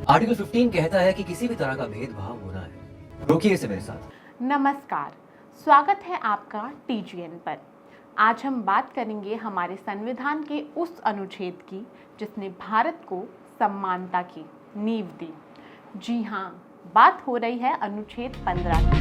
Article 15 कहता है कि किसी भी तरह का भेदभाव होना है। रोकिए इसे मेरे साथ। नमस्कार, स्वागत है आपका TGN पर। आज हम बात करेंगे हमारे संविधान के उस अनुच्छेद की जिसने भारत को समानता की नींव दी। जी हाँ, बात हो रही है अनुच्छेद 15 की।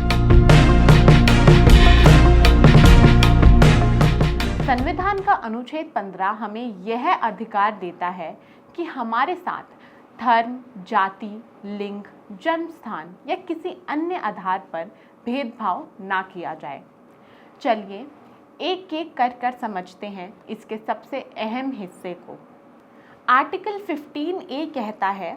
संविधान का अनुच्छेद 15 हमें यह अधिकार देता है कि हमारे साथ धर्म, जाति, लिंग, जन्म स्थान या किसी अन्य आधार पर भेदभाव ना किया जाए। चलिए एक एक कर समझते हैं इसके सबसे अहम हिस्से को। आर्टिकल 15A कहता है,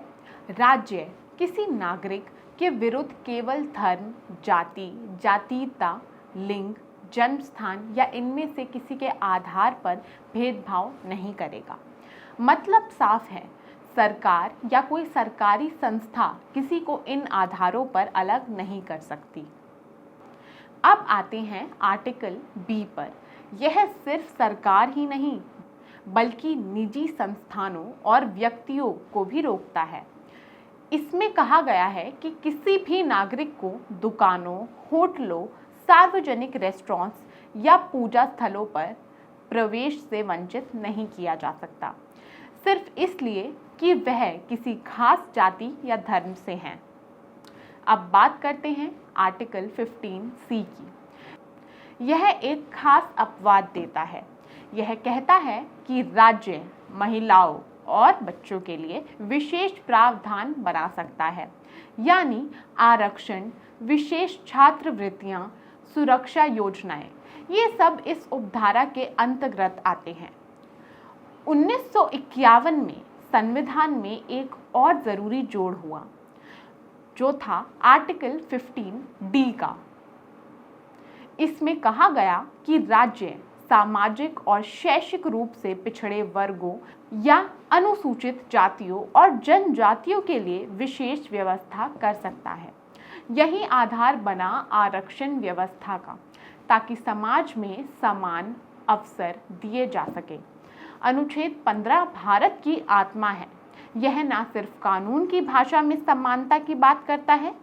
राज्य किसी नागरिक के विरुद्ध केवल धर्म, जाति, जातीयता, लिंग, जन्म स्थान या इनमें से किसी के आधार पर भेदभाव नहीं करेगा। मतलब साफ है, सरकार या कोई सरकारी संस्था किसी को इन आधारों पर अलग नहीं कर सकती। अब आते हैं आर्टिकल B पर। यह सिर्फ सरकार ही नहीं बल्कि निजी संस्थानों और व्यक्तियों को भी रोकता है। इसमें कहा गया है कि किसी भी नागरिक को दुकानों, होटलों, सार्वजनिक रेस्टोरेंट्स या पूजा स्थलों पर प्रवेश से वंचित नहीं किया जा सकता, सिर्फ इसलिए कि वह किसी खास जाति या धर्म से हैं। अब बात करते हैं आर्टिकल 15C की। यह एक खास अपवाद देता है। यह कहता है कि राज्य महिलाओं और बच्चों के लिए विशेष प्रावधान बना सकता है, यानी आरक्षण, विशेष छात्रवृत्तियां, सुरक्षा योजनाएं, ये सब इस उपधारा के अंतर्गत आते हैं। 1951 में संविधान में एक और ज़रूरी जोड़ हुआ, जो था आर्टिकल 15D का। इसमें कहा गया कि राज्य सामाजिक और शैक्षिक रूप से पिछड़े वर्गों या अनुसूचित जातियों और जनजातियों के लिए विशेष व्यवस्था कर सकता है। यही आधार बना आरक्षण व्यवस्था का, ताकि समाज में समान अवसर दिए जा सके। अनुच्छेद 15 भारत की आत्मा है। यह न सिर्फ कानून की भाषा में समानता की बात करता है,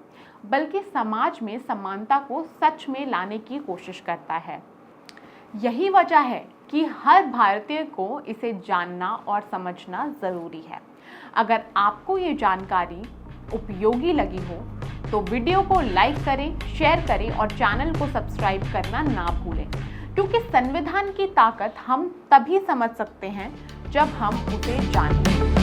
बल्कि समाज में समानता को सच में लाने की कोशिश करता है। यही वजह है कि हर भारतीय को इसे जानना और समझना ज़रूरी है। अगर आपको ये जानकारी उपयोगी लगी हो तो वीडियो को लाइक करें, शेयर करें और चैनल को सब्सक्राइब करना ना भूलें, क्योंकि संविधान की ताकत हम तभी समझ सकते हैं जब हम उसे जानते हैं।